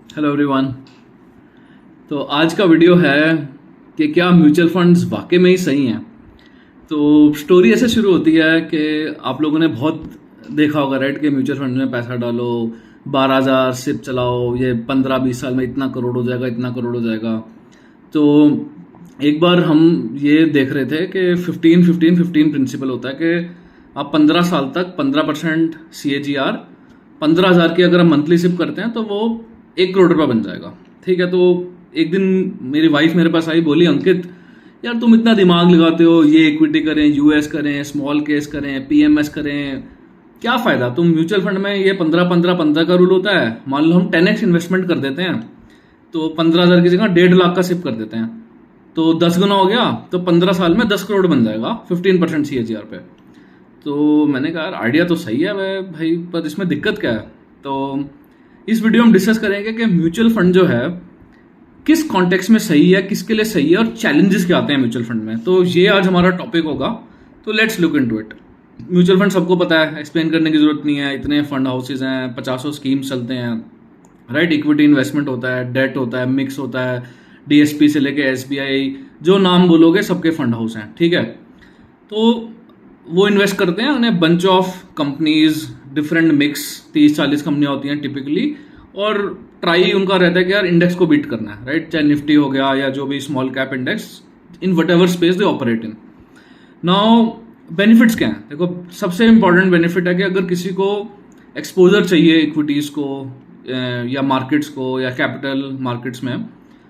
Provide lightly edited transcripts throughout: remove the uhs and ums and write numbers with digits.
Hello everyone. तो आज का वीडियो है कि क्या म्यूचुअल फंड्स वाकई में ही सही हैं। तो स्टोरी ऐसे शुरू होती है कि आप लोगों ने बहुत देखा होगा राइट कि म्यूचुअल फंड में पैसा डालो, 12,000 सिप चलाओ, ये 15-20 साल में इतना करोड़ हो जाएगा, इतना करोड़ हो जाएगा। तो एक बार हम ये देख रहे थे कि 15-15-15 प्रिंसिपल होता है कि आप 15 साल तक 15% CAGR 15,000 की अगर हम मंथली सिप करते हैं तो वो 1 करोड़ रुपया बन जाएगा। ठीक है। तो एक दिन मेरी वाइफ मेरे पास आई, बोली अंकित यार तुम इतना दिमाग लगाते हो, ये इक्विटी करें, यूएस करें, स्मॉल केस करें, पीएमएस करें, क्या फायदा। तुम म्यूचुअल फंड में ये 15-15-15 का रूल होता है, मान लो हम 10x इन्वेस्टमेंट कर देते हैं तो 15,000 की जगह 1.5 लाख का सिप कर देते हैं तो 10 गुना हो गया, तो 15 साल में 10 करोड़ बन जाएगा 15% CAGR पे। तो मैंने कहा यार आइडिया तो सही है भाई, पर इसमें दिक्कत क्या है। तो इस वीडियो में डिस्कस करेंगे कि म्यूचुअल फंड जो है किस कॉन्टेक्स्ट में सही है, किसके लिए सही है और चैलेंजेस क्या आते हैं म्यूचुअल फंड में। तो ये आज हमारा टॉपिक होगा। तो let's look into it. Mutual fund सबको पता है, एक्सप्लेन करने की जरूरत नहीं है, इतने फंड हाउसेज हैं, 50 स्कीम्स चलते हैं राइट। इक्विटी इन्वेस्टमेंट होता है, डेट होता है, मिक्स होता है, DSP से लेके SBI, जो नाम बोलोगे सबके फंड हाउस हैं। ठीक है। तो वो इन्वेस्ट करते हैं उन्हें bunch of companies, different mix, 30-40 कंपनियां होती हैं टिपिकली, और ट्राई उनका रहता है कि यार इंडेक्स को बीट करना है राइट, चाहे निफ्टी हो गया या जो भी small cap index, in what ever space they operate in. Now benefits क्या हैं? देखो सबसे इंपॉर्टेंट बेनिफिट है कि अगर किसी को एक्सपोजर चाहिए इक्विटीज को या मार्केट्स को या कैपिटल मार्केट्स में,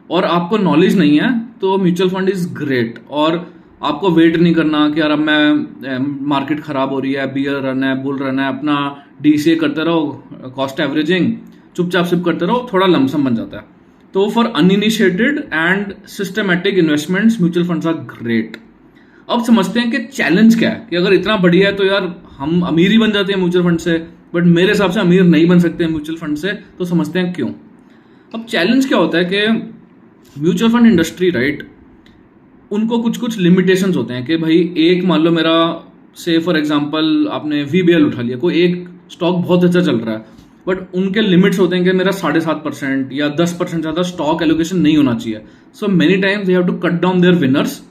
और आपको नॉलेज नहीं है, तो म्यूचुअल फंड इज ग्रेट। और आपको वेट नहीं करना कि यार अब मैं मार्केट खराब हो रही है, बियर रन है, बुल रन है, अपना DCA करते रहो, कॉस्ट एवरेजिंग, चुपचाप सिप करते रहो, थोड़ा लमसम बन जाता है। तो for uninitiated and systematic investments mutual funds are great. अब समझते हैं कि चैलेंज क्या है, कि अगर इतना बढ़िया है तो यार हम अमीर ही बन जाते हैं म्यूचुअल फंड से, बट मेरे हिसाब से अमीर नहीं बन सकते म्यूचुअल फंड से। तो समझते हैं क्यों। अब चैलेंज क्या होता है कि म्यूचुअल फंड इंडस्ट्री राइट, उनको कुछ कुछ लिमिटेशंस होते हैं कि भाई एक मान लो मेरा से फॉर एग्जांपल आपने VBL उठा लिया, कोई एक स्टॉक बहुत अच्छा चल रहा है, बट उनके लिमिट्स होते हैं कि मेरा 7.5% या 10% ज़्यादा स्टॉक एलोकेशन नहीं होना चाहिए। So many times they have to cut down their winners.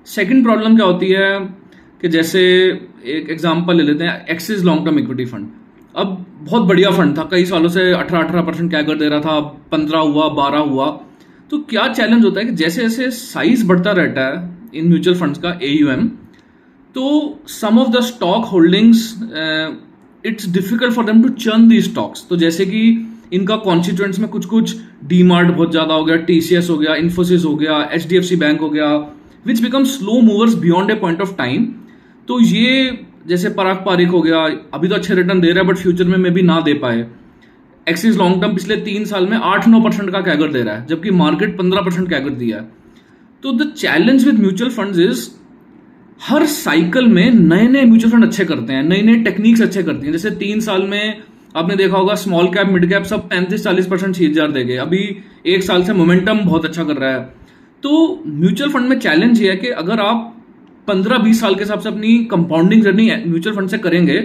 Second problem क्या होती है कि जैसे एक एग्जाम्पल ले लेते हैं, axis long term equity fund. अब बहुत बढ़िया फंड था, कई सालों से 18% कैगर दे रहा था, 15 हुआ, 12 हुआ। तो क्या चैलेंज होता है कि जैसे जैसे साइज बढ़ता रहता है इन म्यूचुअल फंड्स का AUM, तो some of the stock holdings it's difficult for them to churn the stocks. तो जैसे कि इनका कॉन्स्टिट्यूएंट्स में कुछ कुछ डीमार्ट बहुत ज्यादा हो गया, TCS हो गया, इन्फोसिस हो गया, HDFC बैंक हो गया, विच become slow movers beyond A point of time. तो ये जैसे पराग पारिक हो गया, अभी तो अच्छे रिटर्न दे रहा है बट फ्यूचर में मे भी ना दे पाए। एक्सिस लॉन्ग टर्म पिछले 3 साल में 8-9% का कैगर दे रहा है, जबकि मार्केट 15% कैगर दिया है। तो the challenge with mutual funds is her cycle में नए नए म्यूचुअल फंड अच्छे करते हैं, नई नई टेक्निक्स अच्छे करती हैं। जैसे 3 साल में आपने देखा होगा स्मॉल कैप मिड कैप सब 35-40% CAGR देंगे, अभी 1 साल से मोमेंटम बहुत अच्छा कर रहा है। तो म्यूचुअल फंड में चैलेंज ये है कि अगर आप 15-20 साल के हिसाब से अपनी कंपाउंडिंग जर्नी म्यूचुअल फंड से करेंगे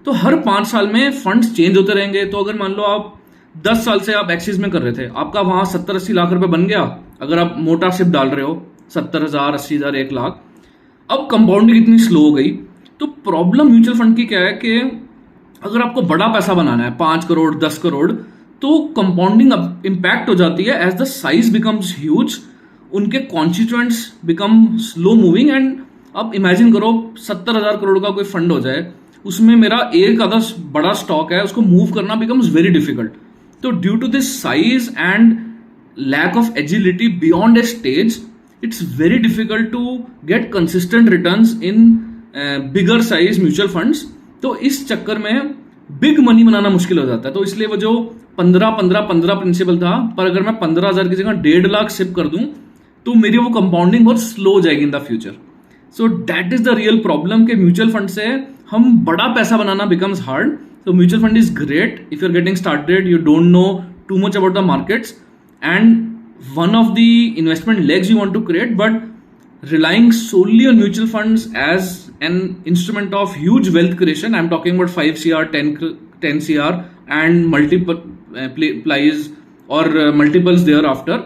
तो हर 5 साल में फंड्स चेंज होते रहेंगे। तो अगर मान लो आप 10 साल से आप एक्सिस में कर रहे थे, आपका वहां 70-80 लाख रुपए बन गया, अगर आप मोटा सिप डाल रहे हो 70,000, 80,000, 1 लाख। अब कंपाउंडिंग इतनी स्लो हो गई। तो प्रॉब्लम म्यूचुअल फंड की क्या है कि अगर आपको बड़ा पैसा बनाना है, 5 करोड़, 10 करोड़, तो कंपाउंडिंग इंपैक्ट हो जाती है as the size becomes huge, उनके constituents become slow moving. And अब इमेजिन करो 70,000 करोड़ का कोई फंड हो जाए, उसमें मेरा एक आधा बड़ा स्टॉक है, उसको मूव करना बिकम्स वेरी डिफिकल्ट। तो due to this size and lack of agility beyond a stage, it's very difficult to get consistent returns in bigger size mutual funds। तो इस चक्कर में बिग मनी बनाना मुश्किल हो जाता है। तो इसलिए वो जो 15-15-15 प्रिंसिपल था, पर अगर मैं 15,000 की जगह 1.5 लाख सिप कर दूं तो मेरी वो कंपाउंडिंग बहुत स्लो हो जाएगी in the future. So that is the real problem कि म्यूचुअल फंड से हम बड़ा पैसा बनाना बिकम्स हार्ड। तो mutual fund is great if you are getting started, you don't know too much about the markets, and one of the investment legs you want to create, but relying solely on mutual funds as an instrument of huge wealth creation, I'm talking about 5 CR, 10 CR and multiplies or multiples thereafter,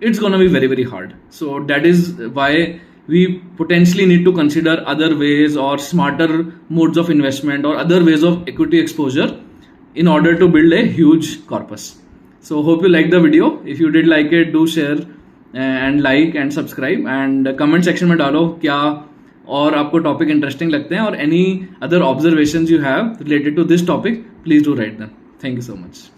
it's going to be very, very hard. So that is why we potentially need to consider other ways or smarter modes of investment or other ways of equity exposure in order to build a huge corpus. So hope you liked the video. If you did like it, do share and like and subscribe, and comment section में डालो क्या और आपको topic interesting लगते हैं, और any other observations you have related to this topic, please do write them. Thank you so much.